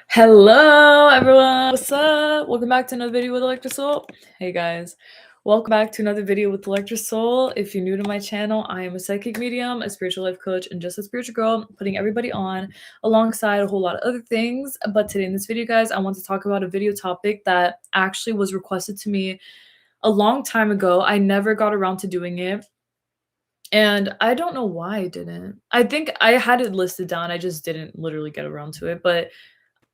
Hello everyone, what's up? Welcome back to another video with Electrosoul. Hey guys, welcome back to another video with Electrosoul. If you're new to my channel, I am a psychic medium, a spiritual life coach, and just a spiritual girl, putting everybody on alongside a whole lot of other things. But today in this video, guys, I want to talk about a video topic that actually was requested to me a long time ago. I never got around to doing it. And I don't know why I didn't. I think I had it listed down. I just didn't literally get around to it. But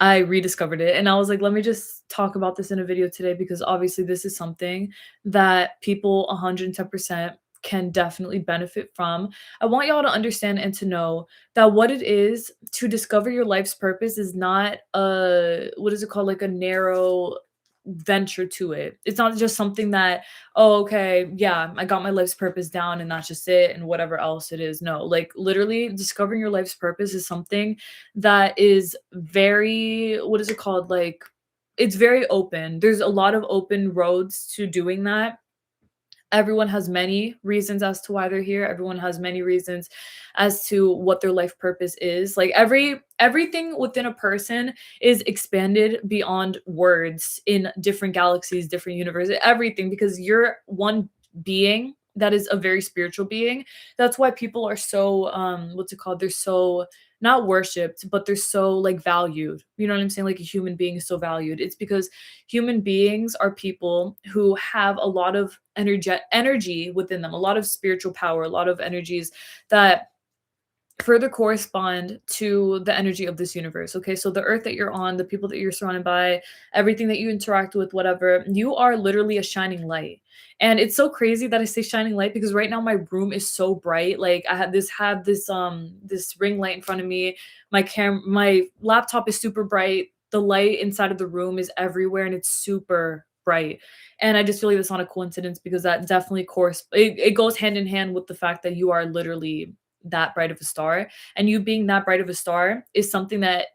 I rediscovered it and I was like, let me just talk about this in a video today because obviously this is something that people 110% can definitely benefit from. I want y'all to understand and to know that what it is to discover your life's purpose is not what is it called? Like a narrow venture to it. It's not just something that, oh, okay, yeah, I got my life's purpose down and that's just it and whatever else it is. No, like literally discovering your life's purpose is something that is very, what is it called? Like it's very open. There's a lot of open roads to doing that. Everyone has many reasons as to why they're here. Everyone has many reasons as to what their life purpose is. Like everything within a person is expanded beyond words in different galaxies, different universes, everything, because you're one being that is a very spiritual being. That's why people are so what's it called? They're so not worshipped, but they're so like valued. You know what I'm saying? Like a human being is so valued. It's because human beings are people who have a lot of energy within them, a lot of spiritual power, a lot of energies that further correspond to the energy of this universe. Okay, so the earth that you're on, the people that you're surrounded by, everything that you interact with, whatever, you are literally a shining light. And it's so crazy that I say shining light because right now my room is so bright. Like I had this ring light in front of me. My laptop is super bright. The light inside of the room is everywhere and it's super bright. And I just feel like that's not a coincidence because that definitely it goes hand in hand with the fact that you are literally that bright of a star. And you being that bright of a star is something that,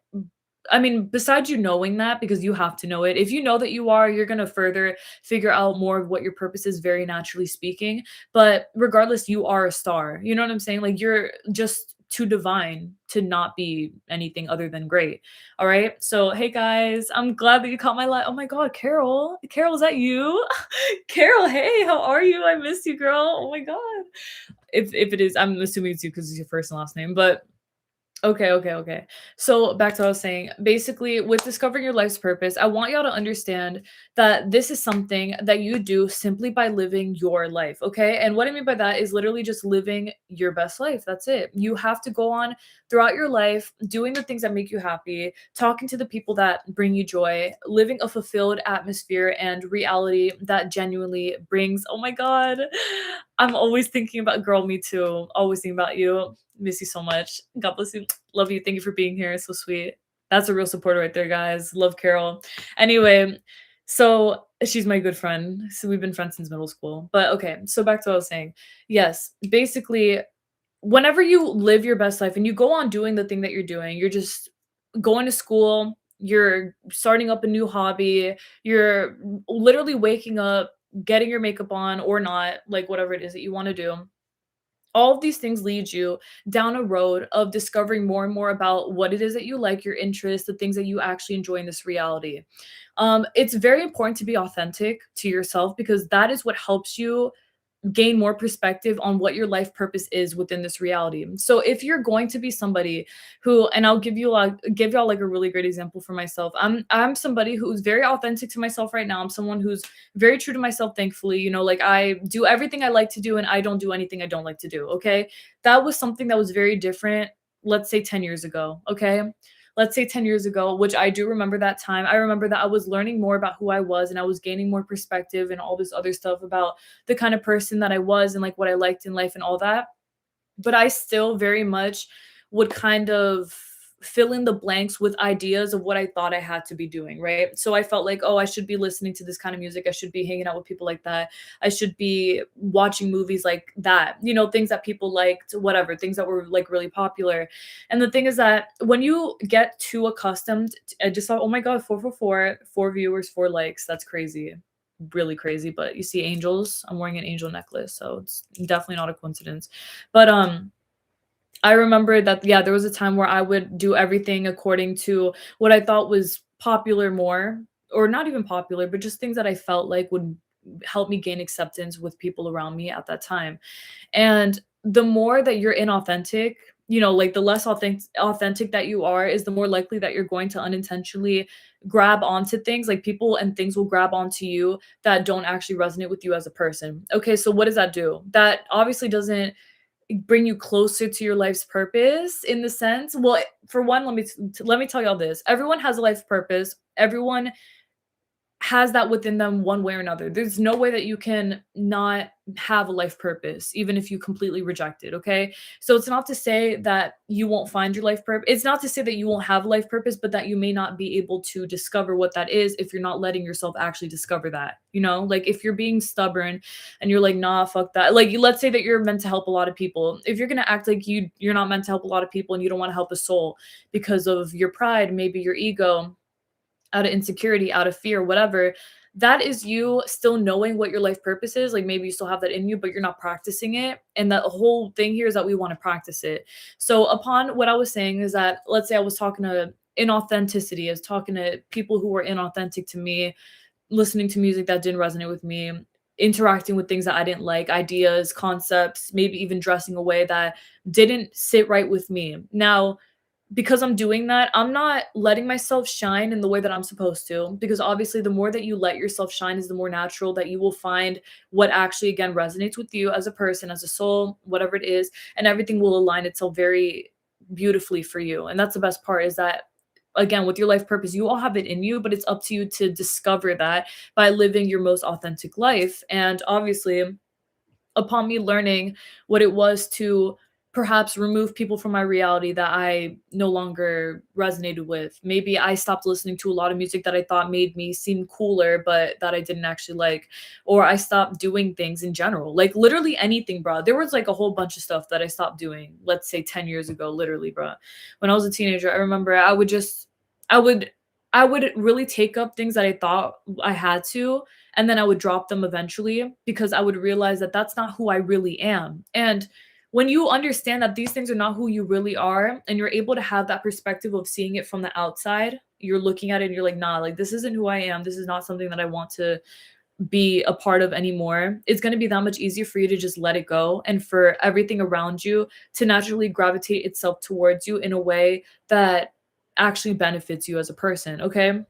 I mean, besides you knowing that, because you have to know it, if you know that you are, you're going to further figure out more of what your purpose is, very naturally speaking. But regardless, you are a star. You know what I'm saying? Like you're just too divine to not be anything other than great. All right. So, hey guys, I'm glad that you caught my light. Oh my God, Carol. Carol, is that you? Carol, hey, how are you? I missed you, girl. Oh my God. If it is, I'm assuming it's you because it's your first and last name, but okay. So back to what I was saying. Basically, with discovering your life's purpose, I want y'all to understand that this is something that you do simply by living your life, okay? And what I mean by that is literally just living your best life. That's it. You have to go on throughout your life doing the things that make you happy, talking to the people that bring you joy, living a fulfilled atmosphere and reality that genuinely brings, oh my God, I'm always thinking about, girl, me too. Always thinking about you. Miss you so much. God bless you. Love you. Thank you for being here. So sweet. That's a real supporter right there, guys. Love Carol. Anyway, so she's my good friend. So we've been friends since middle school. But okay, so back to what I was saying. Yes, basically, whenever you live your best life and you go on doing the thing that you're doing, you're just going to school, you're starting up a new hobby, you're literally waking up, getting your makeup on or not, like whatever it is that you want to do. All of these things lead you down a road of discovering more and more about what it is that you like, your interests, the things that you actually enjoy in this reality. It's very important to be authentic to yourself because that is what helps you gain more perspective on what your life purpose is within this reality. So if you're going to be somebody who, and I'll give y'all like a really great example for myself. I'm somebody who's very authentic to myself right now. I'm someone who's very true to myself, thankfully. You know, like I do everything I like to do and I don't do anything I don't like to do. Okay. That was something that was very different, let's say 10 years ago. Okay. Let's say 10 years ago, which I do remember that time. I remember that I was learning more about who I was and I was gaining more perspective and all this other stuff about the kind of person that I was and like what I liked in life and all that. But I still very much would kind of fill in the blanks with ideas of what I thought I had to be doing, right? So I felt like, oh, I should be listening to this kind of music. I should be hanging out with people like that. I should be watching movies like that, you know, things that people liked, whatever, things that were like really popular. And the thing is that when you get too accustomed, I just thought, oh my God, 444, 4 viewers, 4 likes. That's crazy, really crazy. But you see angels, I'm wearing an angel necklace, so it's definitely not a coincidence. But I remember that, yeah, there was a time where I would do everything according to what I thought was popular more, or not even popular, but just things that I felt like would help me gain acceptance with people around me at that time. And the more that you're inauthentic, like the less authentic that you are is the more likely that you're going to unintentionally grab onto things, like people and things will grab onto you that don't actually resonate with you as a person. Okay, so what does that do? That obviously doesn't bring you closer to your life's purpose in the sense, well, for one, let me tell y'all this. Everyone has a life purpose. Everyone has that within them one way or another. There's no way that you can not have a life purpose, even if you completely reject it, okay? So it's not to say that you won't find your life purpose. It's not to say that you won't have a life purpose, but that you may not be able to discover what that is if you're not letting yourself actually discover that, Like if you're being stubborn and you're like, nah, fuck that. Like let's say that you're meant to help a lot of people. If you're gonna act like you're not meant to help a lot of people and you don't want to help a soul because of your pride, maybe your ego, out of insecurity, out of fear, whatever, that is you still knowing what your life purpose is. Like maybe you still have that in you, but you're not practicing it. And the whole thing here is that we want to practice it. So, upon what I was saying is that, let's say I was talking to inauthenticity, I was talking to people who were inauthentic to me, listening to music that didn't resonate with me, interacting with things that I didn't like, ideas, concepts, maybe even dressing a way that didn't sit right with me. Now, because I'm doing that, I'm not letting myself shine in the way that I'm supposed to. Because obviously, the more that you let yourself shine is the more natural that you will find what actually, again, resonates with you as a person, as a soul, whatever it is, and everything will align itself very beautifully for you. And that's the best part is that, again, with your life purpose, you all have it in you, but it's up to you to discover that by living your most authentic life. And obviously, upon me learning what it was to perhaps remove people from my reality that I no longer resonated with. Maybe I stopped listening to a lot of music that I thought made me seem cooler, but that I didn't actually like. Or I stopped doing things in general, like literally anything, bro. There was like a whole bunch of stuff that I stopped doing, let's say 10 years ago, literally, bro. When I was a teenager, I remember I would, I would really take up things that I thought I had to, and then I would drop them eventually because I would realize that that's not who I really am. And when you understand that these things are not who you really are, and you're able to have that perspective of seeing it from the outside, you're looking at it and you're like, nah, like this isn't who I am. This is not something that I want to be a part of anymore. It's going to be that much easier for you to just let it go and for everything around you to naturally gravitate itself towards you in a way that actually benefits you as a person. Okay.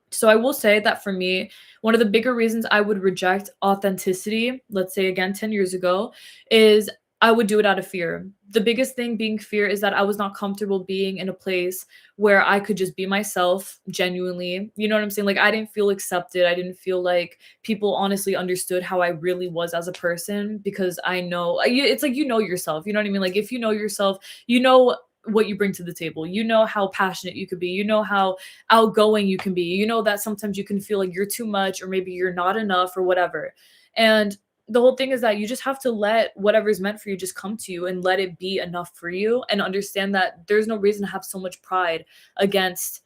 So I will say that for me, one of the bigger reasons I would reject authenticity, let's say again 10 years ago, is I would do it out of fear. The biggest thing being fear is that I was not comfortable being in a place where I could just be myself genuinely. You know what I'm saying? Like I didn't feel accepted. I didn't feel like people honestly understood how I really was as a person because I know it's like yourself. You know what I mean? Like if you know yourself, you know what you bring to the table. You know how passionate you could be. You know how outgoing you can be. You know that sometimes you can feel like you're too much or maybe you're not enough or whatever. And the whole thing is that you just have to let whatever's meant for you just come to you and let it be enough for you and understand that there's no reason to have so much pride against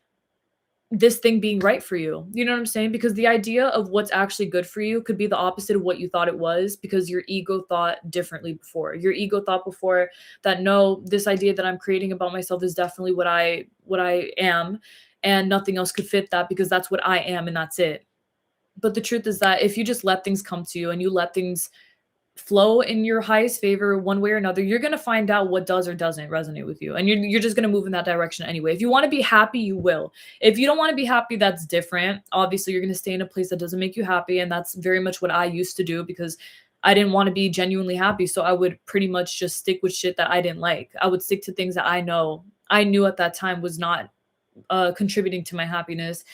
this thing being right for you. You know what I'm saying? Because the idea of what's actually good for you could be the opposite of what you thought it was because your ego thought differently before. Your ego thought before that no, this idea that I'm creating about myself is definitely what I am and nothing else could fit that because that's what I am and that's it. But the truth is that if you just let things come to you and you let things flow in your highest favor one way or another, you're going to find out what does or doesn't resonate with you. And you're just going to move in that direction anyway. If you want to be happy, you will. If you don't want to be happy, that's different. Obviously, you're going to stay in a place that doesn't make you happy. And that's very much what I used to do because I didn't want to be genuinely happy. So I would pretty much just stick with shit that I didn't like. I would stick to things that I knew at that time was not contributing to my happiness.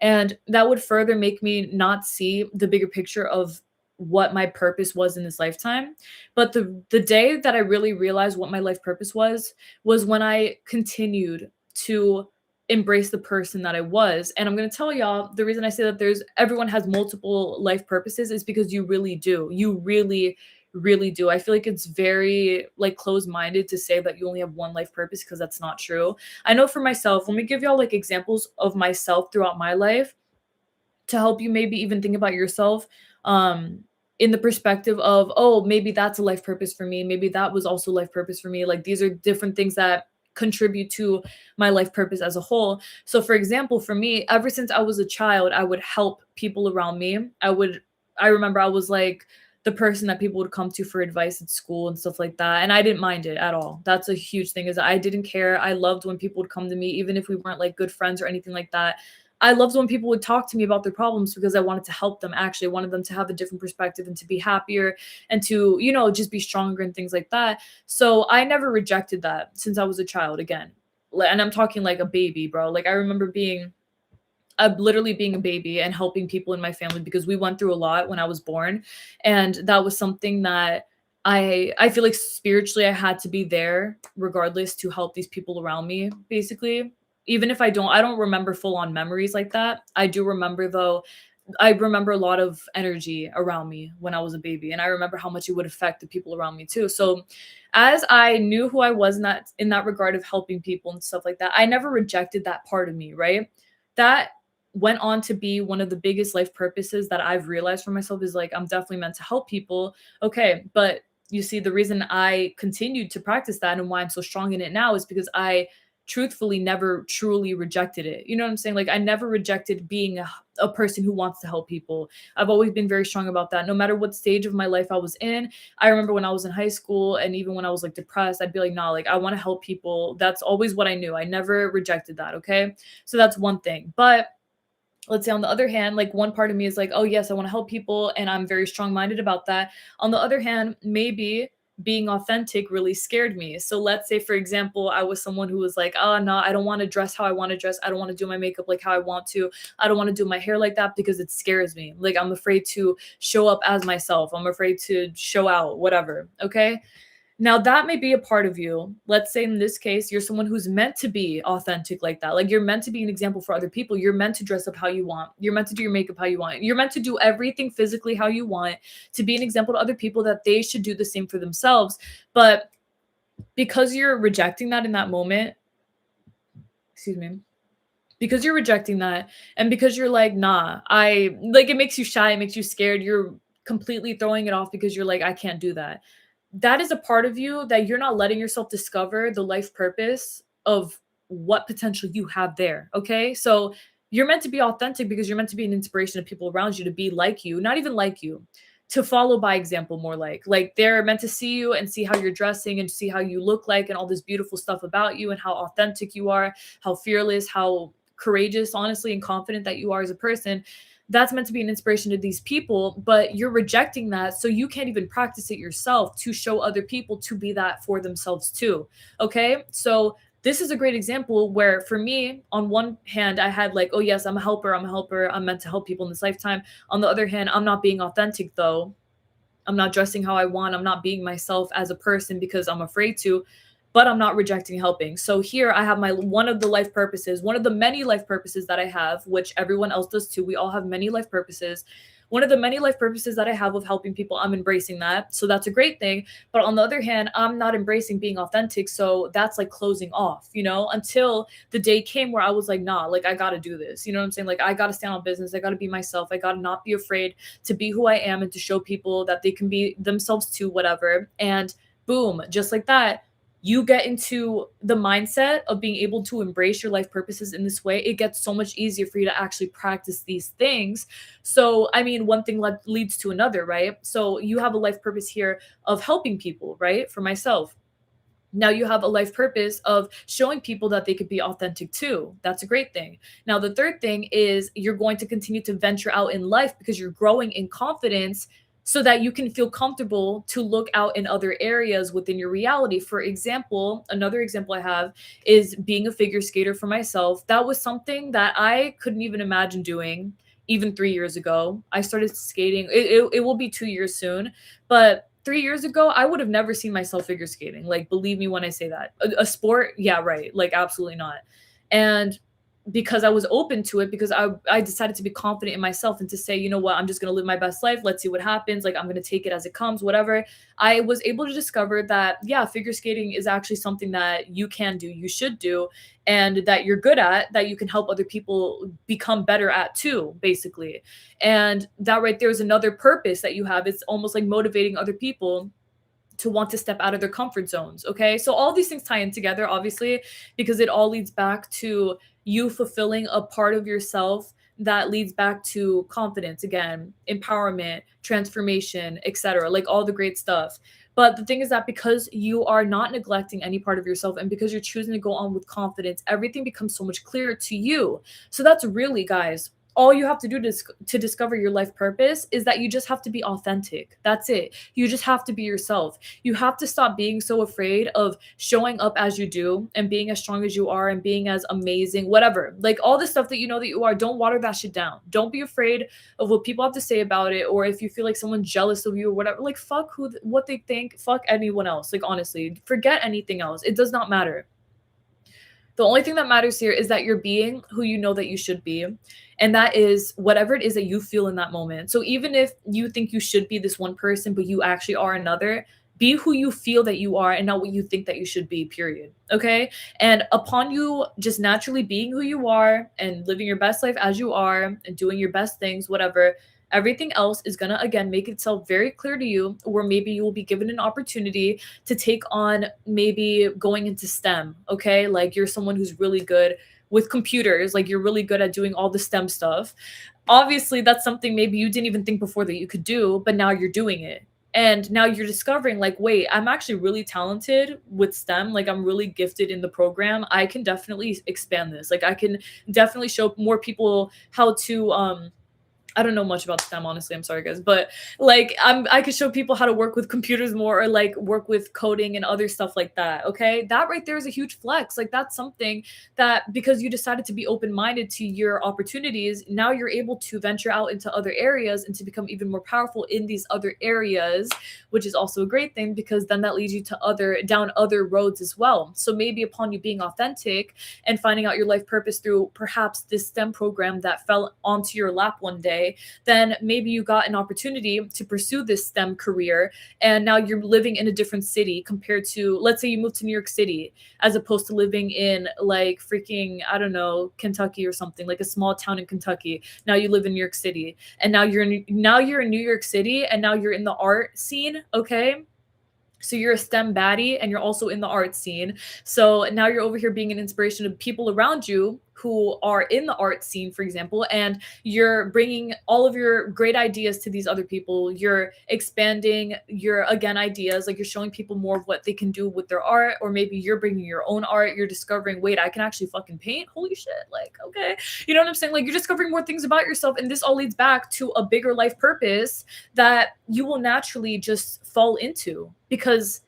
And that would further make me not see the bigger picture of what my purpose was in this lifetime. But the day that I really realized what my life purpose was when I continued to embrace the person that I was. And I'm going to tell y'all the reason I say that there's everyone has multiple life purposes is because you really do. You really do. I feel like it's very like closed-minded to say that you only have one life purpose because that's not true. I know for myself, let me give y'all like examples of myself throughout my life to help you maybe even think about yourself. Um in the perspective of, oh, maybe that's a life purpose for me. Maybe that was also life purpose for me. Like these are different things that contribute to my life purpose as a whole. So for example, for me, ever since I was a child, I would help people around me. I remember I was like the person that people would come to for advice at school and stuff like that. And I didn't mind it at all. That's a huge thing is I didn't care. I loved when people would come to me, even if we weren't like good friends or anything like that. I loved when people would talk to me about their problems because I wanted to help them. Actually, I wanted them to have a different perspective and to be happier and to, just be stronger and things like that. So I never rejected that since I was a child again. And I'm talking like a baby, bro. Like I remember literally being a baby and helping people in my family because we went through a lot when I was born. And that was something that I feel like spiritually I had to be there regardless to help these people around me, basically. Even if I don't remember full on memories like that. I do remember though, I remember a lot of energy around me when I was a baby. And I remember how much it would affect the people around me too. So as I knew who I was in that regard of helping people and stuff like that, I never rejected that part of me, right? That went on to be one of the biggest life purposes that I've realized for myself is like, I'm definitely meant to help people. Okay. But you see, the reason I continued to practice that and why I'm so strong in it now is because I truthfully never truly rejected it. You know what I'm saying? Like I never rejected being a person who wants to help people. I've always been very strong about that. No matter what stage of my life I was in, I remember when I was in high school and even when I was like depressed, I'd be like, nah, like I want to help people. That's always what I knew. I never rejected that. Okay. So that's one thing. But let's say on the other hand, like one part of me is like, oh yes, I want to help people and I'm very strong-minded about that. On the other hand, maybe being authentic really scared me. So let's say for example, I was someone who was like, oh no, I don't want to dress how I want to dress. I don't want to do my makeup like how I want to. I don't want to do my hair like that because it scares me. Like I'm afraid to show up as myself. I'm afraid to show out, whatever. Okay? Now that may be a part of you. Let's say in this case, you're someone who's meant to be authentic like that. Like you're meant to be an example for other people. You're meant to dress up how you want. You're meant to do your makeup how you want. You're meant to do everything physically how you want to be an example to other people that they should do the same for themselves. But because you're rejecting that in that moment, excuse me, because you're rejecting that and because you're like, nah, it makes you shy, it makes you scared. You're completely throwing it off because you're like, I can't do that. That is a part of you that you're not letting yourself discover the life purpose of what potential you have there. Okay. So you're meant to be authentic because you're meant to be an inspiration to people around you to be like you, not even like you, to follow by example, more like they're meant to see you and see how you're dressing and see how you look like and all this beautiful stuff about you and how authentic you are, how fearless, how courageous, honestly, and confident that you are as a person. That's meant to be an inspiration to these people, but you're rejecting that. So you can't even practice it yourself to show other people to be that for themselves too. Okay. So this is a great example where for me, on one hand, I had like, oh yes, I'm a helper. I'm a helper. I'm meant to help people in this lifetime. On the other hand, I'm not being authentic though. I'm not dressing how I want. I'm not being myself as a person because I'm afraid to, but I'm not rejecting helping. So here I have my one of the life purposes, one of the many life purposes that I have, which everyone else does too. We all have many life purposes. One of the many life purposes that I have of helping people, I'm embracing that. So that's a great thing. But on the other hand, I'm not embracing being authentic. So that's like closing off, until the day came where I was like, nah, like I got to do this. You know what I'm saying? Like I got to stand on business. I got to be myself. I got to not be afraid to be who I am and to show people that they can be themselves too, whatever. And boom, just like that, you get into the mindset of being able to embrace your life purposes in this way. It gets so much easier for you to actually practice these things. So, I mean, one thing leads to another, right? So, you have a life purpose here of helping people, right? For myself. Now you have a life purpose of showing people that they could be authentic too. That's a great thing. Now, the third thing is you're going to continue to venture out in life because you're growing in confidence so that you can feel comfortable to look out in other areas within your reality. For example, another example I have is being a figure skater for myself. That was something that I couldn't even imagine doing even 3 years ago. I started skating. It will be 2 years soon, but 3 years ago, I would have never seen myself figure skating. Like, believe me when I say that. A sport, yeah, right. Like, absolutely not. And because I was open to it, because I decided to be confident in myself and to say, you know what, I'm just gonna live my best life. Let's see what happens. Like, I'm gonna take it as it comes, whatever. I was able to discover that, yeah, figure skating is actually something that you can do, you should do, and that you're good at, that you can help other people become better at too, basically. And that right there is another purpose that you have. It's almost like motivating other people to want to step out of their comfort zones. Okay. So all these things tie in together, obviously, because it all leads back to you fulfilling a part of yourself that leads back to confidence again, empowerment, transformation, etc. Like all the great stuff. But the thing is that because you are not neglecting any part of yourself and because you're choosing to go on with confidence, everything becomes so much clearer to you. So that's really, guys, all you have to do to discover your life purpose is that you just have to be authentic. That's it. You just have to be yourself. You have to stop being so afraid of showing up as you do and being as strong as you are and being as amazing, whatever. Like all the stuff that you know that you are, don't water that shit down. Don't be afraid of what people have to say about it, or if you feel like someone's jealous of you or whatever. Like fuck what they think, fuck anyone else. Like honestly, forget anything else. It does not matter. The only thing that matters here is that you're being who you know that you should be. And that is whatever it is that you feel in that moment. So even if you think you should be this one person, but you actually are another, be who you feel that you are and not what you think that you should be, period. Okay. And upon you just naturally being who you are and living your best life as you are and doing your best things, whatever, everything else is going to again make itself very clear to you, or maybe you will be given an opportunity to take on maybe going into STEM. Okay. Like you're someone who's really good with computers, like you're really good at doing all the STEM stuff. Obviously, that's something maybe you didn't even think before that you could do, but now you're doing it. And now you're discovering, like, wait, I'm actually really talented with STEM. Like, I'm really gifted in the program. I can definitely expand this. Like, I can definitely show more people how to, I don't know much about STEM, honestly. I'm sorry, guys, but like I could show people how to work with computers more, or like work with coding and other stuff like that. Okay, that right there is a huge flex. Like that's something that because you decided to be open-minded to your opportunities, now you're able to venture out into other areas and to become even more powerful in these other areas, which is also a great thing because then that leads you to down other roads as well. So maybe upon you being authentic and finding out your life purpose through perhaps this STEM program that fell onto your lap one day, then maybe you got an opportunity to pursue this STEM career. And now you're living in a different city compared to, let's say you moved to New York City, as opposed to living in like freaking, I don't know, Kentucky or something, like a small town in Kentucky. Now you live in New York City, and now you're in New York City, and now you're in the art scene. Okay. So you're a STEM baddie and you're also in the art scene. So now you're over here being an inspiration to people around you who are in the art scene, for example, and you're bringing all of your great ideas to these other people. You're expanding your, again, ideas, like you're showing people more of what they can do with their art, or maybe you're bringing your own art. You're discovering, wait, I can actually fucking paint. Holy shit. Like, okay. You know what I'm saying? Like you're discovering more things about yourself. And this all leads back to a bigger life purpose that you will naturally just fall into because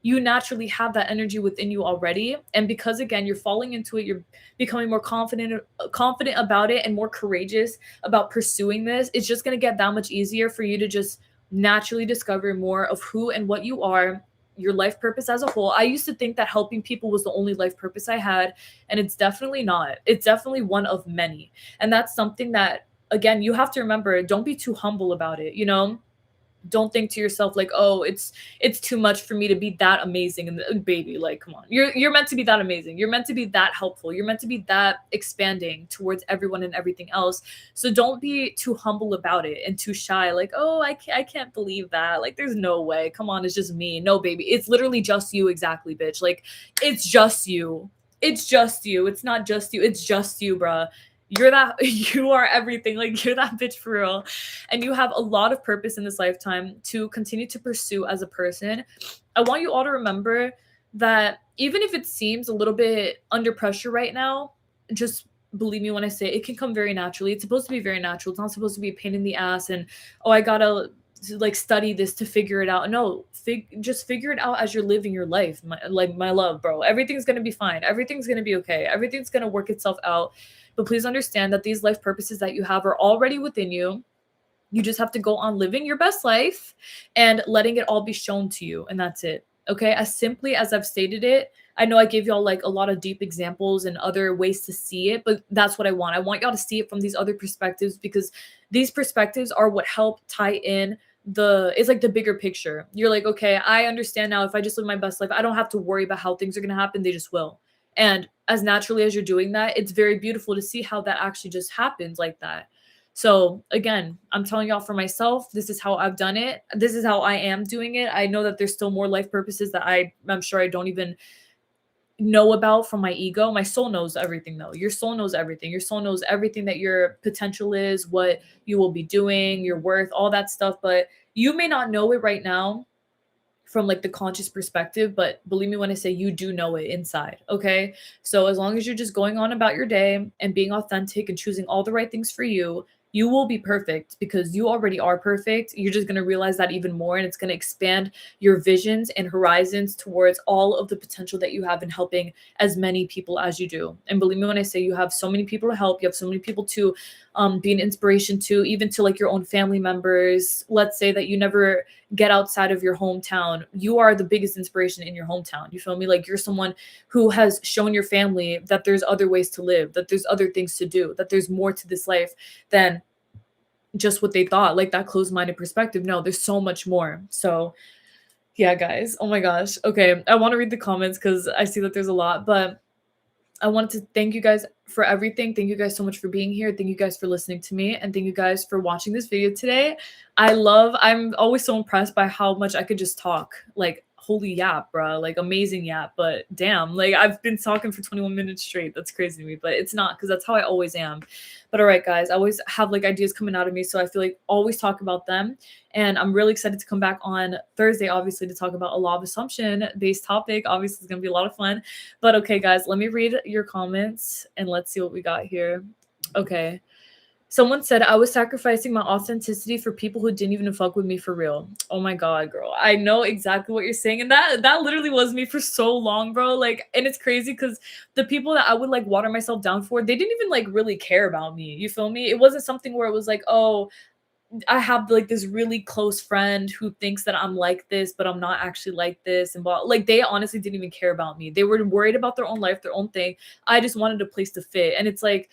you naturally have that energy within you already. And because again, you're falling into it, you're becoming more confident about it and more courageous about pursuing this. It's just going to get that much easier for you to just naturally discover more of who and what you are, your life purpose as a whole. I used to think that helping people was the only life purpose I had, and it's definitely not. It's definitely one of many. And that's something that, again, you have to remember, don't be too humble about it, you know? Don't think to yourself like, oh, it's too much for me to be that amazing. And baby, like, come on, you're meant to be that amazing. You're meant to be that helpful. You're meant to be that expanding towards everyone and everything else. So don't be too humble about it and too shy. Like, oh, I can't believe that. Like, there's no way. Come on, it's just me. No, baby, it's literally just you. Exactly, bitch. Like, it's just you. It's just you. It's not just you. It's just you, bruh. You are everything. Like, you're that bitch for real. And you have a lot of purpose in this lifetime to continue to pursue as a person. I want you all to remember that even if it seems a little bit under pressure right now, just believe me when I say it can come very naturally. It's supposed to be very natural. It's not supposed to be a pain in the ass and, oh, I gotta like study this to figure it out. No, just figure it out as you're living your life. My love, bro. Everything's gonna be fine. Everything's gonna be okay. Everything's gonna work itself out. But please understand that these life purposes that you have are already within you. You just have to go on living your best life and letting it all be shown to you. And that's it. Okay, as simply as I've stated it, I know I gave y'all like a lot of deep examples and other ways to see it, but that's what I want. I want y'all to see it from these other perspectives because these perspectives are what help tie in it's like the bigger picture. You're like, okay, I understand now if I just live my best life, I don't have to worry about how things are going to happen, they just will. And as naturally as you're doing that, it's very beautiful to see how that actually just happens like that. So again, I'm telling y'all for myself, this is how I've done it. This is how I am doing it. I know that there's still more life purposes that I'm sure I don't even know about from my ego. My soul knows everything though. Your soul knows everything. Your soul knows everything that your potential is, what you will be doing, your worth, all that stuff, but you may not know it right now from like the conscious perspective, but believe me when I say you do know it inside. Okay. So as long as you're just going on about your day and being authentic and choosing all the right things for you, you will be perfect because you already are perfect. You're just going to realize that even more, and it's going to expand your visions and horizons towards all of the potential that you have in helping as many people as you do. And believe me when I say you have so many people to help, you have so many people to be an inspiration to, even to like your own family members. Let's say that you never get outside of your hometown. You are the biggest inspiration in your hometown. You feel me? Like you're someone who has shown your family that there's other ways to live, that there's other things to do, that there's more to this life than just what they thought, like that closed-minded perspective. No, there's so much more. So yeah, guys. Oh my gosh. Okay. I want to read the comments because I see that there's a lot, but I wanted to thank you guys for everything. Thank you guys so much for being here. Thank you guys for listening to me. And thank you guys for watching this video today. I'm always so impressed by how much I could just talk. Like, holy yap, bro. Like, amazing yap. But damn, like, I've been talking for 21 minutes straight. That's crazy to me. But it's not because that's how I always am. But all right, guys, I always have like ideas coming out of me. So I feel like always talk about them. And I'm really excited to come back on Thursday, obviously, to talk about a law of assumption based topic. Obviously, it's going to be a lot of fun. But okay, guys, let me read your comments and let's see what we got here. Okay. Someone said I was sacrificing my authenticity for people who didn't even fuck with me for real. Oh my god, girl. I know exactly what you're saying. And that literally was me for so long, bro. Like, and it's crazy because the people that I would like water myself down for, they didn't even like really care about me. You feel me? It wasn't something where it was like, oh, I have like this really close friend who thinks that I'm like this, but I'm not actually like this. And blah. Like they honestly didn't even care about me. They were worried about their own life, their own thing. I just wanted a place to fit. And it's like,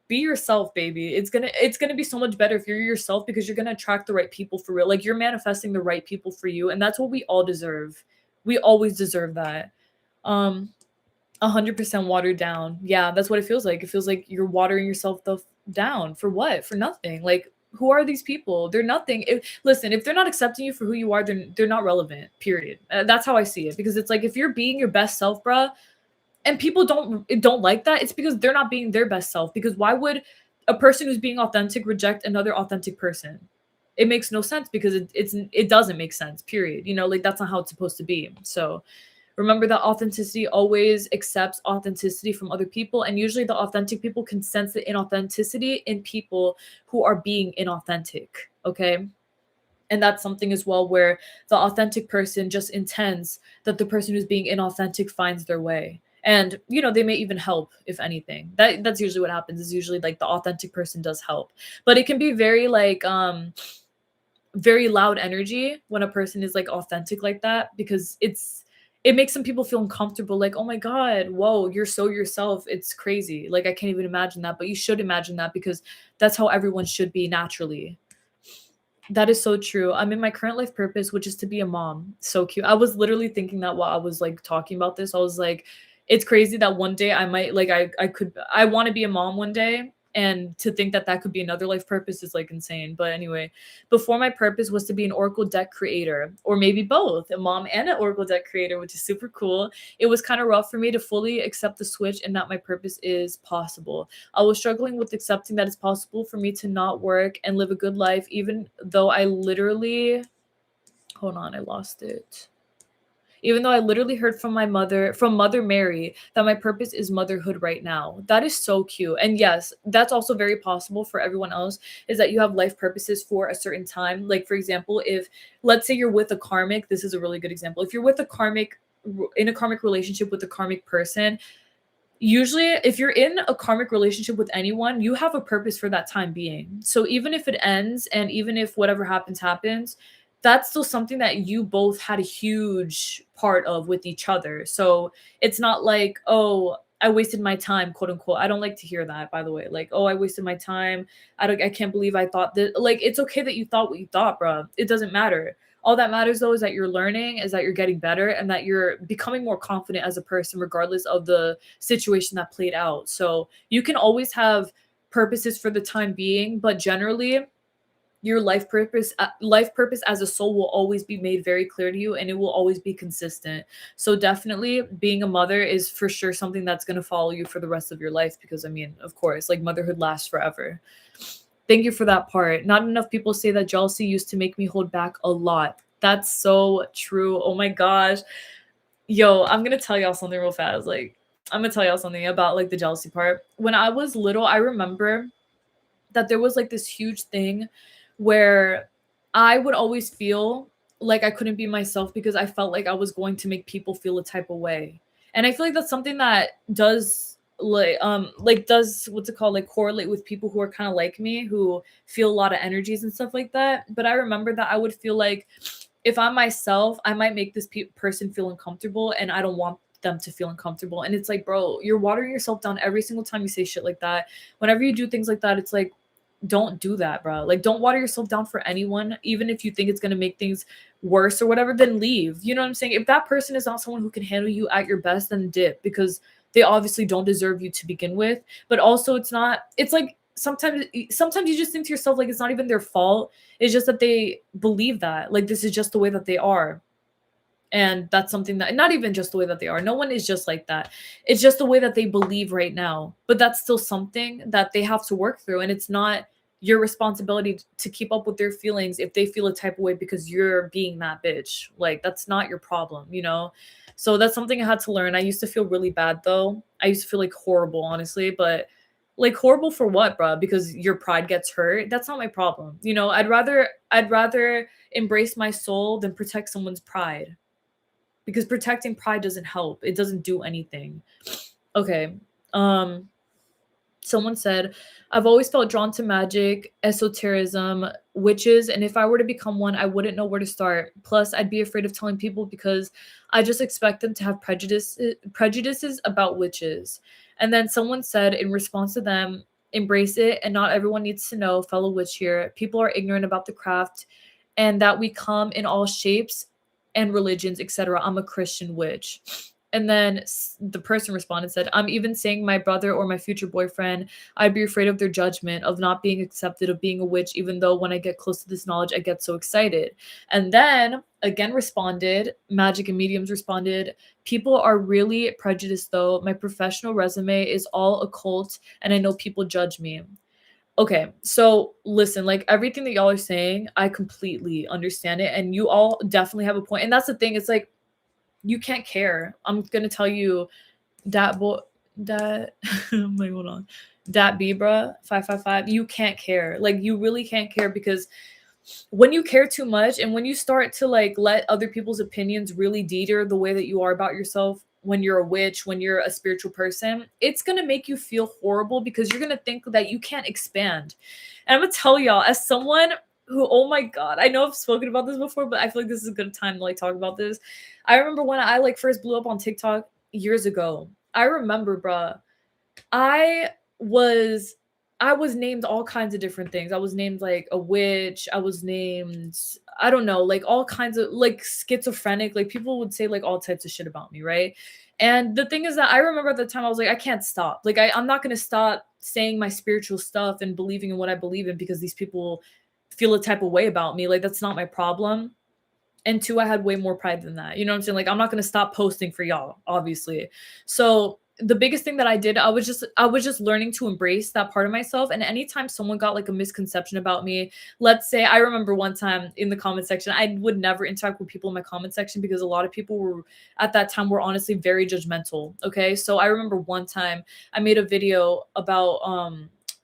be yourself, baby. It's gonna be so much better if you're yourself because you're gonna attract the right people for real. Like you're manifesting the right people for you, and that's what we all deserve. We always deserve that. 100% watered down. Yeah, that's what it feels like. It feels like you're watering yourself down for what? For nothing. Like who are these people? They're nothing. Listen, if they're not accepting you for who you are, they're not relevant. Period. That's how I see it. Because it's like if you're being your best self, bruh, and people don't like that, it's because they're not being their best self. Because why would a person who's being authentic reject another authentic person? It makes no sense because it doesn't make sense. Period. You know, like that's not how it's supposed to be. So remember that authenticity always accepts authenticity from other people, and usually the authentic people can sense the inauthenticity in people who are being inauthentic. Okay. And that's something as well where the authentic person just intends that the person who's being inauthentic finds their way. And you know, they may even help, if anything. That's usually what happens, is usually like the authentic person does help. But it can be very like very loud energy when a person is like authentic like that, because it makes some people feel uncomfortable, like, oh my god, whoa, you're so yourself. It's crazy. Like I can't even imagine that, but you should imagine that because that's how everyone should be naturally. That is so true. I'm in my current life purpose, which is to be a mom. So cute. I was literally thinking that while I was like talking about this. I was like, it's crazy that one day I might like I want to be a mom one day, and to think that that could be another life purpose is like insane. But anyway, before my purpose was to be an Oracle deck creator, or maybe both, a mom and an Oracle deck creator, which is super cool. It was kind of rough for me to fully accept the switch and that my purpose is possible. I was struggling with accepting that it's possible for me to not work and live a good life, even though I literally, hold on, I lost it. Even though I literally heard from Mother Mary, that my purpose is motherhood right now. That is so cute. And yes, that's also very possible for everyone else, is that you have life purposes for a certain time. Like, for example, if let's say you're with a karmic, this is a really good example. If you're with in a karmic relationship with a karmic person, usually if you're in a karmic relationship with anyone, you have a purpose for that time being. So even if it ends and even if whatever happens, that's still something that you both had a huge part of with each other. So it's not like, oh, I wasted my time, quote unquote. I don't like to hear that, by the way. Like, oh, I wasted my time. I can't believe I thought that. Like, it's okay that you thought what you thought, bro. It doesn't matter. All that matters though is that you're learning, is that you're getting better, and that you're becoming more confident as a person, regardless of the situation that played out. So you can always have purposes for the time being, but generally your life purpose as a soul will always be made very clear to you, and it will always be consistent. So definitely being a mother is for sure something that's going to follow you for the rest of your life, because I mean, of course, like motherhood lasts forever. Thank you for that part. Not enough people say that jealousy used to make me hold back a lot. That's so true. Oh my gosh. Yo, I'm going to tell y'all something real fast. Like, I'm going to tell y'all something about like the jealousy part. When I was little, I remember that there was like this huge thing where I would always feel like I couldn't be myself because I felt like I was going to make people feel a type of way. And I feel like that's something that does does what's it called, like correlate with people who are kind of like me, who feel a lot of energies and stuff like that. But I remember that I would feel like if I'm myself, I might make this person feel uncomfortable, and I don't want them to feel uncomfortable. And it's like, bro, you're watering yourself down every single time you say shit like that. Whenever you do things like that, it's like, don't do that, bro. Like, don't water yourself down for anyone, even if you think it's gonna make things worse or whatever, then leave. You know what I'm saying? If that person is not someone who can handle you at your best, then dip, because they obviously don't deserve you to begin with. But also it's like sometimes you just think to yourself, like, it's not even their fault. It's just that they believe that, like, this is just the way that they are. And that's something that, not even just the way that they are. No one is just like that. It's just the way that they believe right now. But that's still something that they have to work through. And it's not your responsibility to keep up with their feelings if they feel a type of way because you're being that bitch. Like, that's not your problem, you know? So that's something I had to learn. I used to feel really bad though. I used to feel like horrible, honestly. But like, horrible for what, bruh? Because your pride gets hurt? That's not my problem. You know, I'd rather embrace my soul than protect someone's pride, because protecting pride doesn't help. It doesn't do anything. Okay. Um Someone said, I've always felt drawn to magic, esotericism, witches, and if I were to become one, I wouldn't know where to start. Plus, I'd be afraid of telling people because I just expect them to have prejudices about witches. And then someone said in response to them, embrace it, and not everyone needs to know, fellow witch here. People are ignorant about the craft and that we come in all shapes and religions, etc. I'm a Christian witch. And then the person responded, said, I'm even saying my brother or my future boyfriend, I'd be afraid of their judgment, of not being accepted, of being a witch, even though when I get close to this knowledge, I get so excited. And then again responded, Magic and Mediums responded, people are really prejudiced though. My professional resume is all occult and I know people judge me. Okay, so listen, like everything that y'all are saying, I completely understand it. And you all definitely have a point. And that's the thing. It's like, you can't care. I'm gonna tell you that boy that I'm like, hold on. Dat Bibra 555, you can't care. Like, you really can't care, because when you care too much and when you start to like let other people's opinions really deter the way that you are about yourself, when you're a witch, when you're a spiritual person, it's going to make you feel horrible, because you're going to think that you can't expand. And I'm going to tell y'all, as someone who, oh my God, I know I've spoken about this before, but I feel like this is a good time to like talk about this. I remember when I like first blew up on TikTok years ago. I remember, bruh, I was I was named all kinds of different things. I was named like a witch. I was named, I don't know, like all kinds of like schizophrenic. Like, people would say like all types of shit about me, right? And the thing is that I remember at the time I was like, I can't stop. Like, I'm not gonna stop saying my spiritual stuff and believing in what I believe in because these people feel a type of way about me. Like, that's not my problem. And two, I had way more pride than that. You know what I'm saying? Like, I'm not gonna stop posting for y'all, obviously. So the biggest thing that I did, I was just learning to embrace that part of myself. And anytime someone got like a misconception about me, let's say, I remember one time in the comment section, I would never interact with people in my comment section because a lot of people were at that time were honestly very judgmental. Okay. So I remember one time I made a video about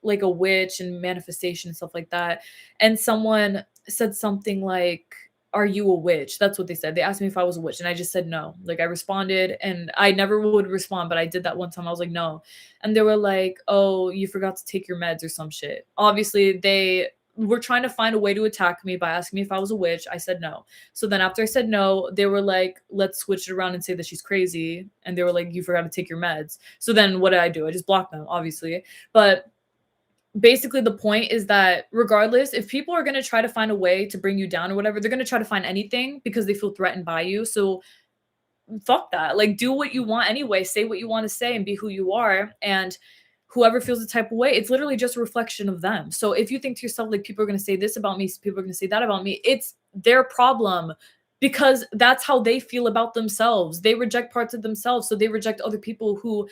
like a witch and manifestation and stuff like that. And someone said something like, are you a witch? That's what they said. They asked me if I was a witch, and I just said no. Like, I responded, and I never would respond, but I did that one time. I was like, no. And they were like, oh, you forgot to take your meds or some shit. Obviously, they were trying to find a way to attack me by asking me if I was a witch. I said no. So then after I said no, they were like, let's switch it around and say that she's crazy. And they were like, you forgot to take your meds. So then what did I do? I just blocked them, obviously. But basically the point is that regardless, if people are going to try to find a way to bring you down or whatever, they're going to try to find anything because they feel threatened by you. So fuck that. Like, do what you want anyway. Say what you want to say and be who you are. And whoever feels the type of way, it's literally just a reflection of them. So if you think to yourself, like, people are going to say this about me, people are going to say that about me, it's their problem because that's how they feel about themselves. They reject parts of themselves. So they reject other people who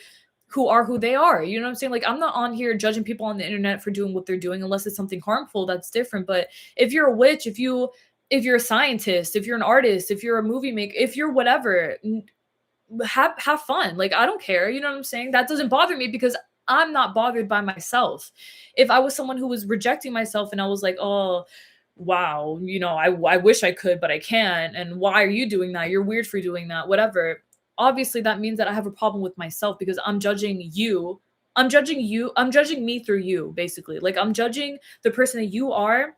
are who they are. You know what I'm saying? Like, I'm not on here judging people on the internet for doing what they're doing unless it's something harmful. That's different. But if you're a witch, if you're a scientist, if you're an artist, if you're a movie maker, if you're whatever, have fun. Like, I don't care. You know what I'm saying? That doesn't bother me because I'm not bothered by myself. If I was someone who was rejecting myself and I was like, oh, wow, you know, I wish I could, but I can't. And why are you doing that? You're weird for doing that, whatever. Obviously, that means that I have a problem with myself because I'm judging you. I'm judging you. I'm judging me through you, basically. Like, I'm judging the person that you are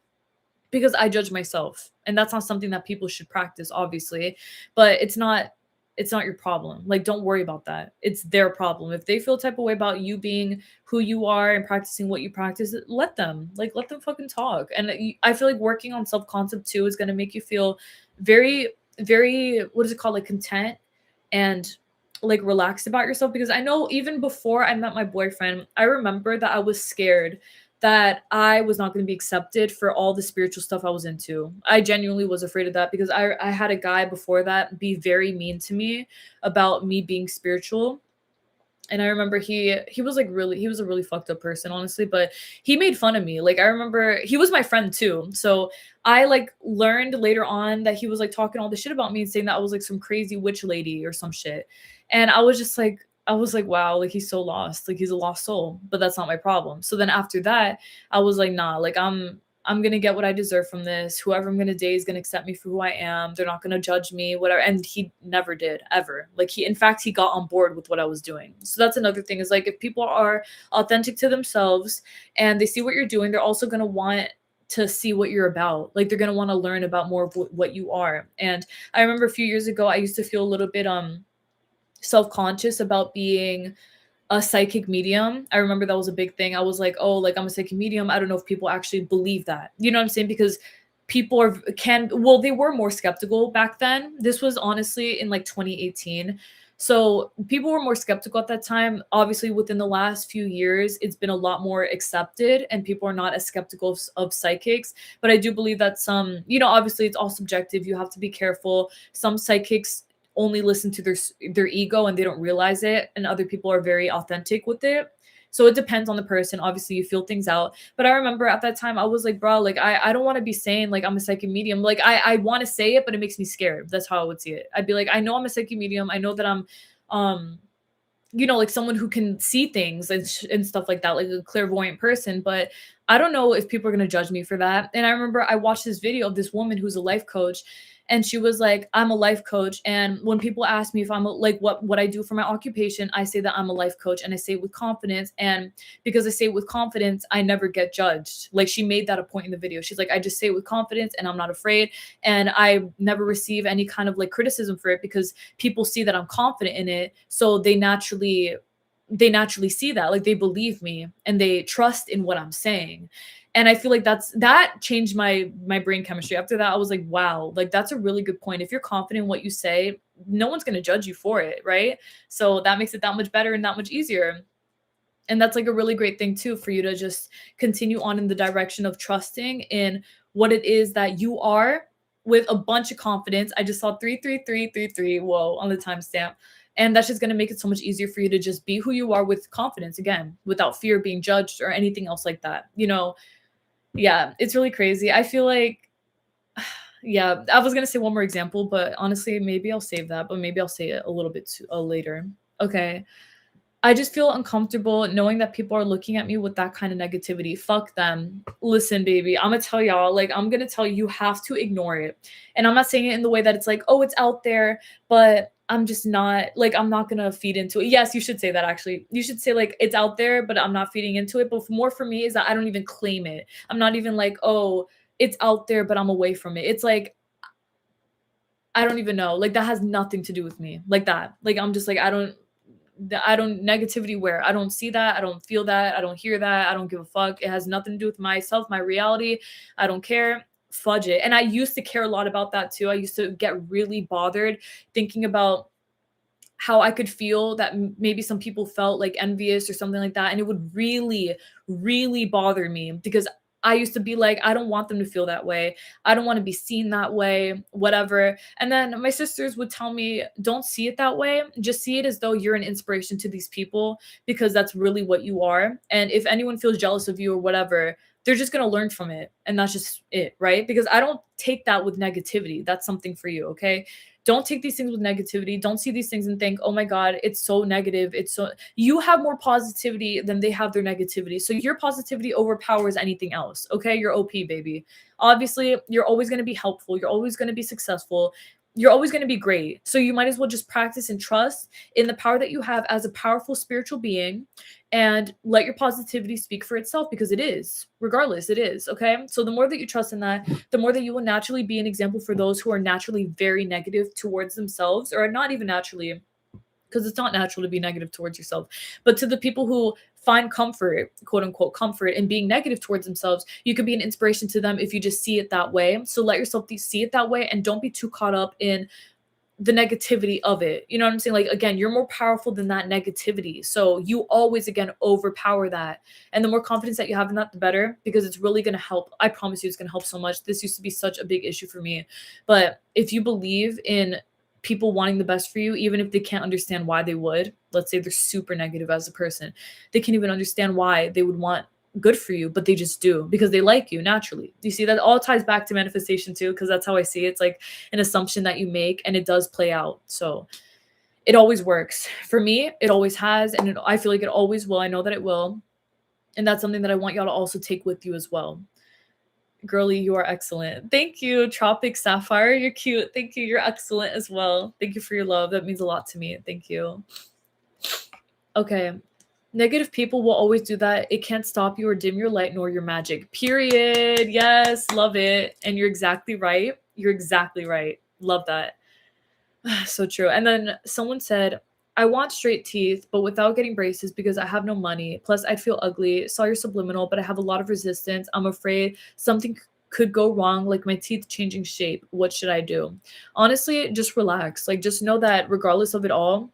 because I judge myself. And that's not something that people should practice, obviously. But it's not your problem. Like, don't worry about that. It's their problem. If they feel type of way about you being who you are and practicing what you practice, let them fucking talk. And I feel like working on self-concept too is going to make you feel very, very, what is it called? Like, content and like relaxed about yourself. Because I know even before I met my boyfriend, I remember that I was scared that I was not going to be accepted for all the spiritual stuff I was into. I genuinely was afraid of that because I had a guy before that be very mean to me about me being spiritual. And I remember he was like he was a really fucked up person, honestly, but he made fun of me. Like, I remember he was my friend too. So I like learned later on that he was like talking all this shit about me and saying that I was like some crazy witch lady or some shit. And I was like, wow, like, he's so lost. Like, he's a lost soul, but that's not my problem. So then after that, I was like, nah, like, I'm going to get what I deserve from this. Whoever I'm going to date is going to accept me for who I am. They're not going to judge me, whatever. And he never did, ever. Like, in fact, he got on board with what I was doing. So that's another thing is like, if people are authentic to themselves and they see what you're doing, they're also going to want to see what you're about. Like, they're going to want to learn about more of what you are. And I remember a few years ago, I used to feel a little bit, self-conscious about being a psychic medium. I remember that was a big thing. I was like, oh, like, I'm a psychic medium. I don't know if people actually believe that. You know what I'm saying? Because people they were more skeptical back then. This was honestly in like 2018. So people were more skeptical at that time. Obviously, within the last few years, it's been a lot more accepted and people are not as skeptical of psychics. But I do believe that some, obviously it's all subjective. You have to be careful. Some psychics only listen to their ego and they don't realize it, and other people are very authentic with it. So it depends on the person. Obviously, you feel things out. But I remember at that time, I was like, bro, like, I don't want to be saying like I'm a psychic medium. Like, I want to say it, but it makes me scared. That's how I would see it. I'd be like, I know I'm a psychic medium. I know that I'm like someone who can see things and stuff like that, like a clairvoyant person. But I don't know if people are going to judge me for that. And I remember I watched this video of this woman who's a life coach. And she was like, I'm a life coach. And when people ask me if I'm like what I do for my occupation, I say that I'm a life coach, and I say it with confidence. And because I say it with confidence, I never get judged. Like, she made that a point in the video. She's like, I just say it with confidence and I'm not afraid. And I never receive any kind of like criticism for it because people see that I'm confident in it. So they naturally see that, like, they believe me and they trust in what I'm saying. And I feel like that changed my brain chemistry. After that, I was like, wow, like, that's a really good point. If you're confident in what you say, no one's going to judge you for it, right? So that makes it that much better and that much easier. And that's like a really great thing too, for you to just continue on in the direction of trusting in what it is that you are with a bunch of confidence. I just saw 33333, whoa, on the timestamp. And that's just going to make it so much easier for you to just be who you are with confidence, again, without fear of being judged or anything else like that. Yeah, it's really crazy. I feel like, yeah, I was going to say one more example, but honestly, maybe I'll save that, but maybe I'll say it a little bit later. Okay. I just feel uncomfortable knowing that people are looking at me with that kind of negativity. Fuck them. Listen, baby, I'm gonna tell y'all, like, I'm gonna tell you, you have to ignore it. And I'm not saying it in the way that it's like, oh, it's out there, but I'm just not like, I'm not gonna feed into it. Yes, you should say that actually. You should say like it's out there, but I'm not feeding into it. But more for me is that I don't even claim it. I'm not even like, oh, it's out there, but I'm away from it. It's like I don't even know. Like that has nothing to do with me. Like that. Like I'm just like I don't negativity where I don't see that, I don't feel that, I don't hear that, I don't give a fuck. It has nothing to do with myself, my reality. I don't care. Fudge it. And I used to care a lot about that too. I used to get really bothered thinking about how I could feel that maybe some people felt like envious or something like that. And it would really, really bother me because I used to be like, I don't want them to feel that way. I don't want to be seen that way, whatever. And then my sisters would tell me, don't see it that way. Just see it as though you're an inspiration to these people because that's really what you are. And if anyone feels jealous of you or whatever, they're just going to learn from it. And that's just it, right? Because I don't take that with negativity. That's something for you, okay? Don't take these things with negativity. Don't see these things and think, oh my God, it's so negative. It's so, you have more positivity than they have their negativity. So your positivity overpowers anything else. Okay. You're OP, baby. Obviously, you're always going to be helpful. You're always going to be successful. You're always going to be great. So you might as well just practice and trust in the power that you have as a powerful spiritual being and let your positivity speak for itself because it is, regardless, it is. Okay. So the more that you trust in that, the more that you will naturally be an example for those who are naturally very negative towards themselves, or not even naturally, because it's not natural to be negative towards yourself, but to the people who find comfort, quote unquote, comfort in being negative towards themselves, you could be an inspiration to them if you just see it that way. So let yourself see it that way and don't be too caught up in the negativity of it. You know what I'm saying? Like, again, you're more powerful than that negativity. So you always, again, overpower that. And the more confidence that you have in that, the better, because it's really going to help. I promise you it's going to help so much. This used to be such a big issue for me. But if you believe in people wanting the best for you, even if they can't understand why they would, let's say they're super negative as a person, they can't even understand why they would want good for you, but they just do because they like you naturally. You see, that all ties back to manifestation too, because that's how I see it. It's like an assumption that you make and it does play out. So it always works. For me, it always has, and I feel like it always will. I know that it will. And that's something that I want y'all to also take with you as well. Girly, you are excellent. Thank you. Tropic Sapphire, you're cute. Thank you. You're excellent as well. Thank you for your love. That means a lot to me. Thank you. Okay. Negative people will always do that. It can't stop you or dim your light nor your magic. Period. Yes, love it. And you're exactly right. You're exactly right. Love that. So true. And then someone said, I want straight teeth, but without getting braces because I have no money. Plus, I'd feel ugly. Saw your subliminal, but I have a lot of resistance. I'm afraid something could go wrong, like my teeth changing shape. What should I do? Honestly, just relax. Like, just know that regardless of it all,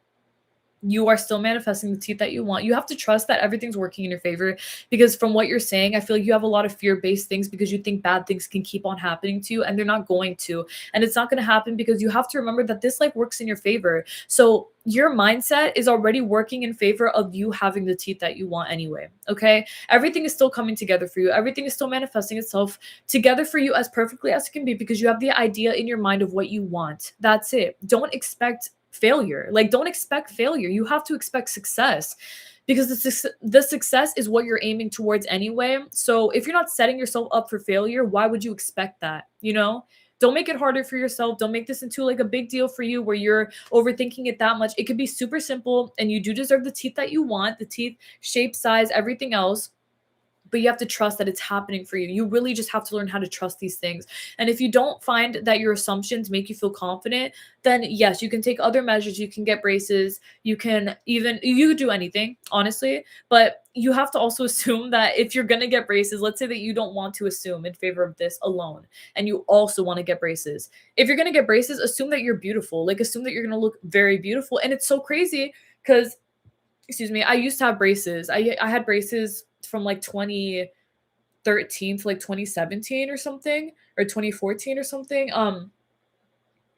you are still manifesting the teeth that you want. You have to trust that everything's working in your favor, because from what you're saying, I feel like you have a lot of fear-based things because you think bad things can keep on happening to you, and they're not going to. And it's not going to happen because you have to remember that this life works in your favor. So your mindset is already working in favor of you having the teeth that you want anyway. Okay. Everything is still coming together for you. Everything is still manifesting itself together for you as perfectly as it can be because you have the idea in your mind of what you want. That's it. Don't expect failure. Like, don't expect failure. You have to expect success because the success is what you're aiming towards anyway. So if you're not setting yourself up for failure, why would you expect that? You know, don't make it harder for yourself. Don't make this into like a big deal for you where you're overthinking it that much. It could be super simple, and you do deserve the teeth that you want, the teeth, shape, size, everything else. But you have to trust that it's happening for you. You really just have to learn how to trust these things. And if you don't find that your assumptions make you feel confident, then yes, you can take other measures. You can get braces. You could do anything, honestly. But you have to also assume that if you're going to get braces, let's say that you don't want to assume in favor of this alone, and you also want to get braces. If you're going to get braces, assume that you're beautiful. Like, assume that you're going to look very beautiful. And it's so crazy because, excuse me, I used to have braces. I had braces from like 2013 to like 2017 or something, or 2014 or something.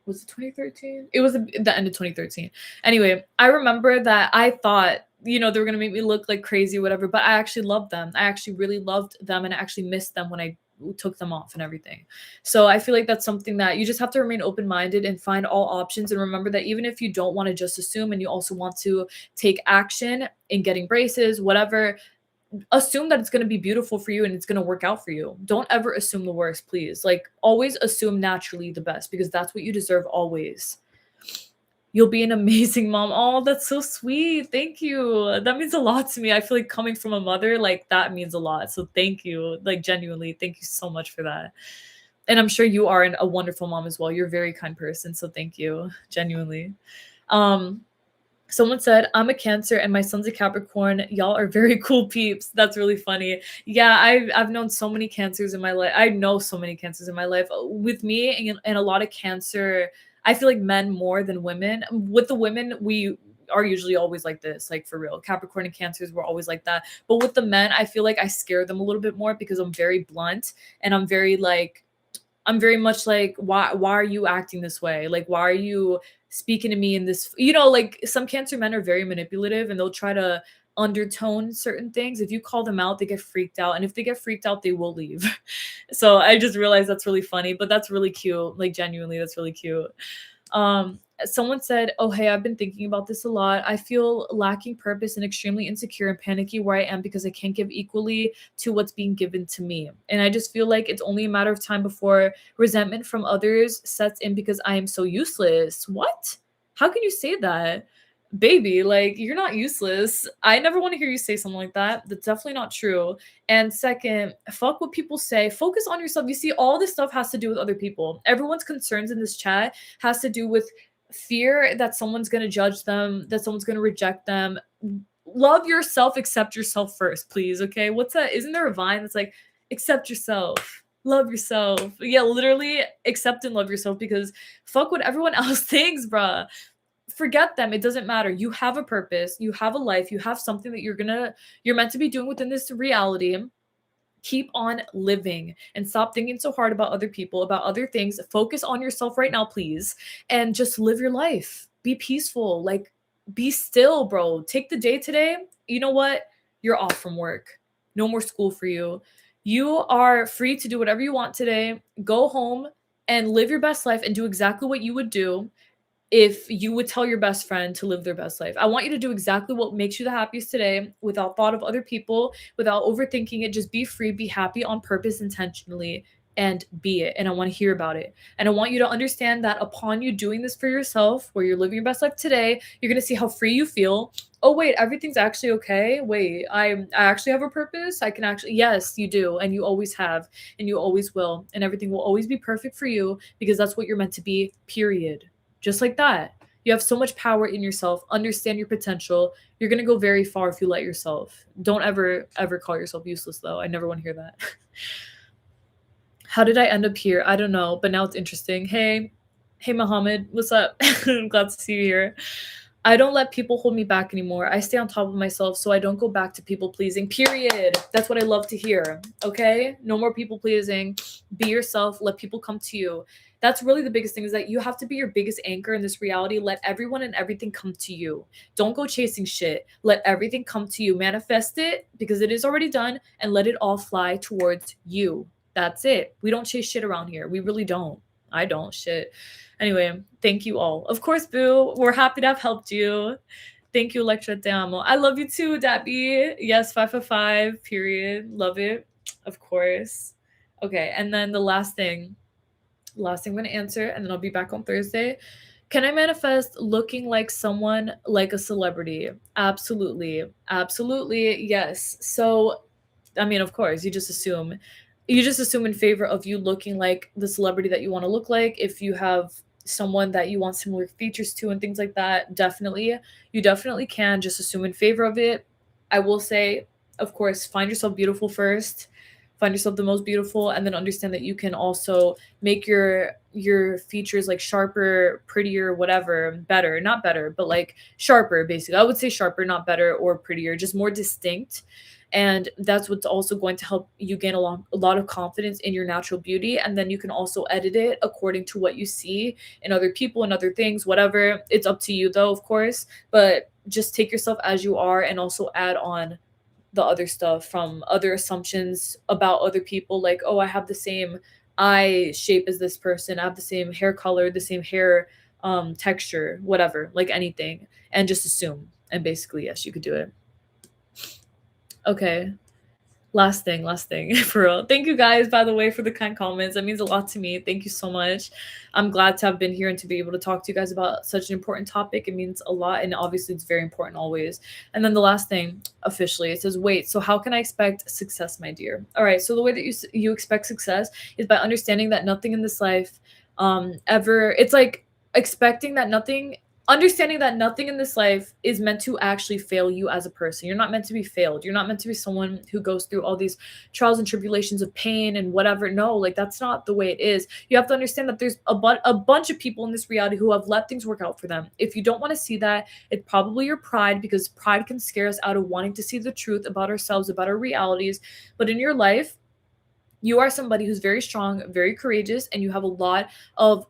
Was it 2013? It was the end of 2013. Anyway, I remember that I thought, you know, they were going to make me look like crazy, whatever, but I actually loved them. I actually really loved them, and I actually missed them when I took them off and everything. So I feel like that's something that you just have to remain open-minded and find all options. And remember that even if you don't want to just assume and you also want to take action in getting braces, whatever, assume that it's going to be beautiful for you and it's going to work out for you. Don't ever assume the worst, please. Like, always assume naturally the best, because that's what you deserve always. You'll be an amazing mom. Oh, that's so sweet. Thank you. That means a lot to me. I feel like coming from a mother, like that means a lot. So thank you. Like genuinely, thank you so much for that. And I'm sure you are a wonderful mom as well. You're a very kind person. So thank you. Genuinely. Um, Someone said, I'm a Cancer and my son's a Capricorn. Y'all are very cool peeps. That's really funny. Yeah, I've known so many Cancers in my life. I know so many Cancers in my life. With me and a lot of Cancer, I feel like men more than women. With the women, we are usually always like this, like for real. Capricorn and Cancers were always like that. But with the men, I feel like I scare them a little bit more because I'm very blunt and I'm very much like, why are you acting this way? Like, why are you speaking to me in this, like some Cancer men are very manipulative and they'll try to undertone certain things. If you call them out, they get freaked out. And if they get freaked out, they will leave. So I just realized that's really funny, but that's really cute. Like genuinely, that's really cute. Someone said, "Oh, hey, I've been thinking about this a lot. I feel lacking purpose and extremely insecure and panicky where I am because I can't give equally to what's being given to me. And I just feel like it's only a matter of time before resentment from others sets in because I am so useless." What? How can you say that? Baby, like you're not useless. I never want to hear you say something like that. That's definitely not true. And second, fuck what people say. Focus on yourself. You see, all this stuff has to do with other people. Everyone's concerns in this chat has to do with fear that someone's going to judge them, that someone's going to reject them. Love yourself, accept yourself first, please. Okay. What's that? Isn't there a vine that's like, accept yourself, love yourself? Yeah, literally accept and love yourself because fuck what everyone else thinks, bruh. Forget them. It doesn't matter. You have a purpose, you have a life, you have something that you're meant to be doing within this reality. Keep on living and stop thinking so hard about other people, about other things. Focus on yourself right now, please, and just live your life. Be peaceful. Like, be still, bro. Take the day today. You know what? You're off from work. No more school for you. You are free to do whatever you want today. Go home and live your best life and do exactly what you would do if you would tell your best friend to live their best life. I want you to do exactly what makes you the happiest today without thought of other people, without overthinking it. Just be free, be happy on purpose, intentionally, and be it. And I want to hear about it. And I want you to understand that upon you doing this for yourself, where you're living your best life today, you're going to see how free you feel. Oh, wait, everything's actually okay. Wait, I actually have a purpose. I can actually, yes, you do. And you always have, and you always will. And everything will always be perfect for you because that's what you're meant to be, period. Just like that. You have so much power in yourself. Understand your potential. You're going to go very far if you let yourself. Don't ever call yourself useless, though. I never want to hear that. How did I end up here? I don't know, but now it's interesting. Hey, Mohammed, what's up? I'm glad to see you here. I don't let people hold me back anymore. I stay on top of myself so I don't go back to people pleasing. Period. That's what I love to hear. Okay? No more people pleasing. Be yourself. Let people come to you. That's really the biggest thing, is that you have to be your biggest anchor in this reality. Let everyone and everything come to you. Don't go chasing shit. Let everything come to you. Manifest it because it is already done, and let it all fly towards you. That's it. We don't chase shit around here. We really don't. I don't. Shit. Anyway, thank you all. Of course, Boo. We're happy to have helped you. Thank you, Electra. Te amo. I love you too, Dabby. Yes, 555, period. Love it. Of course. Okay, and then the last thing I'm going to answer, and then I'll be back on Thursday. Can I manifest looking like someone, like a celebrity? Absolutely. Absolutely. Yes. So, I mean, of course, you just assume in favor of you looking like the celebrity that you want to look like. If you have someone that you want similar features to and things like that, you definitely can just assume in favor of it. I will say, of course, find yourself beautiful first. Find yourself the most beautiful, and then understand that you can also make your features like sharper, prettier, whatever, better, not better, but like sharper, basically. I would say sharper, not better or prettier, just more distinct. And that's what's also going to help you gain a lot of confidence in your natural beauty. And then you can also edit it according to what you see in other people and other things, whatever. It's up to you though, of course, but just take yourself as you are and also add on the other stuff from other assumptions about other people, like, oh, I have the same eye shape as this person, I have the same hair color, the same hair texture, whatever, like anything, and just assume. And basically, yes, you could do it. Okay. Last thing, for real. Thank you guys, by the way, for the kind comments. That means a lot to me. Thank you so much. I'm glad to have been here and to be able to talk to you guys about such an important topic. It means a lot, and obviously it's very important always. And then the last thing, officially, it says, wait, so how can I expect success, my dear? All right, so the way that you expect success is by understanding that nothing in this life ever, it's like expecting that nothing, understanding that nothing in this life is meant to actually fail you as a person. You're not meant to be failed. You're not meant to be someone who goes through all these trials and tribulations of pain and whatever. No, like that's not the way it is. You have to understand that there's a bunch of people in this reality who have let things work out for them. If you don't want to see that, it's probably your pride, because pride can scare us out of wanting to see the truth about ourselves, about our realities. But in your life, you are somebody who's very strong, very courageous, and you have a lot of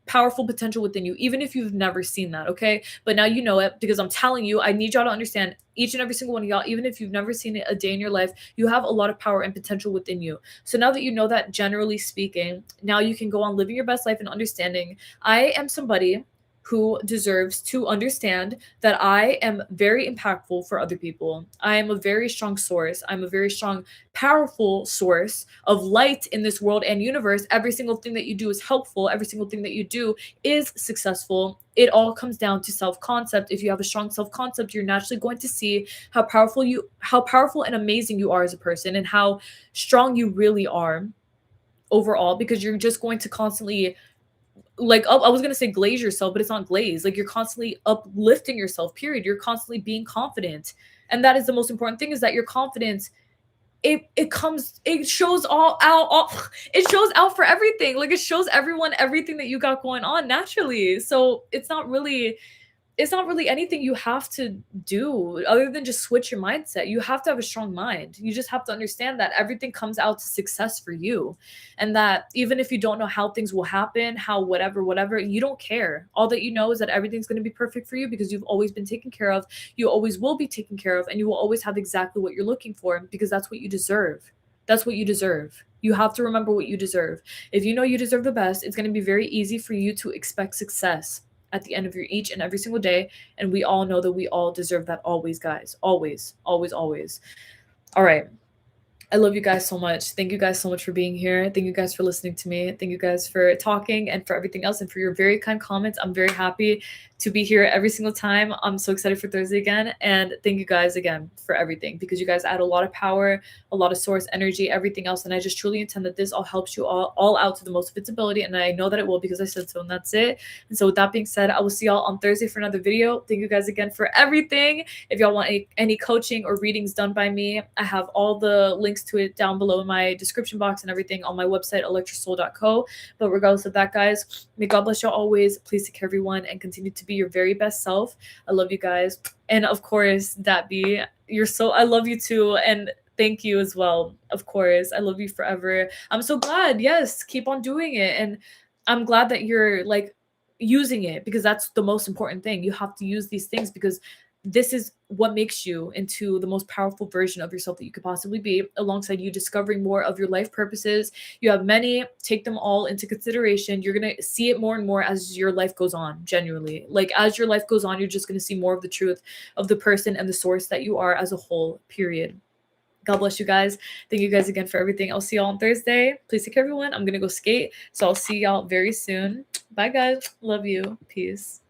powerful potential within you, even if you've never seen that, okay? But now you know it, because I'm telling you, I need y'all to understand, each and every single one of y'all, even if you've never seen it a day in your life, you have a lot of power and potential within you. So now that you know that, generally speaking, now you can go on living your best life and understanding, I am somebody who deserves to understand that I am very impactful for other people. I am a very strong source. I'm a very strong, powerful source of light in this world and universe. Every single thing that you do is helpful. Every single thing that you do is successful. It all comes down to self-concept. If you have a strong self-concept, you're naturally going to see how powerful and amazing you are as a person, and how strong you really are overall, because you're just going to constantly, like, I was gonna say glaze yourself, but it's not glaze. Like, you're constantly uplifting yourself, period. You're constantly being confident. And that is the most important thing, is that your confidence, it shows it shows out for everything. Like, it shows everyone everything that you got going on naturally. So it's not really anything you have to do other than just switch your mindset. You have to have a strong mind. You just have to understand that everything comes out to success for you. And that even if you don't know how things will happen, how whatever, you don't care. All that you know is that everything's going to be perfect for you, because you've always been taken care of. You always will be taken care of, and you will always have exactly what you're looking for, because that's what you deserve. That's what you deserve. You have to remember what you deserve. If you know you deserve the best, it's going to be very easy for you to expect success at the end of your each and every single day. And we all know that we all deserve that always, guys. Always, always, always. All right. I love you guys so much. Thank you guys so much for being here. Thank you guys for listening to me. Thank you guys for talking and for everything else, and for your very kind comments. I'm very happy to be here every single time. I'm so excited for Thursday again. And thank you guys again for everything, because you guys add a lot of power, a lot of source energy, everything else. And I just truly intend that this all helps you all out to the most of its ability. And I know that it will, because I said so, and that's it. And so with that being said, I will see y'all on Thursday for another video. Thank you guys again for everything. If y'all want any coaching or readings done by me, I have all the links to it down below in my description box and everything on my website, electrasoul.co. But regardless of that, guys, may God bless y'all always. Please take care, everyone, and continue to be your very best self. I love you guys. And of course, that be, I love you too. And thank you as well. Of course, I love you forever. I'm so glad. Yes, keep on doing it. And I'm glad that you're like using it, because that's the most important thing. You have to use these things, because this is what makes you into the most powerful version of yourself that you could possibly be, alongside you discovering more of your life purposes. You have many, take them all into consideration. You're going to see it more and more as your life goes on, genuinely. Like, as your life goes on, you're just going to see more of the truth of the person and the source that you are as a whole, period. God bless you guys. Thank you guys again for everything. I'll see y'all on Thursday. Please take care, everyone. I'm going to go skate. So I'll see y'all very soon. Bye, guys. Love you. Peace.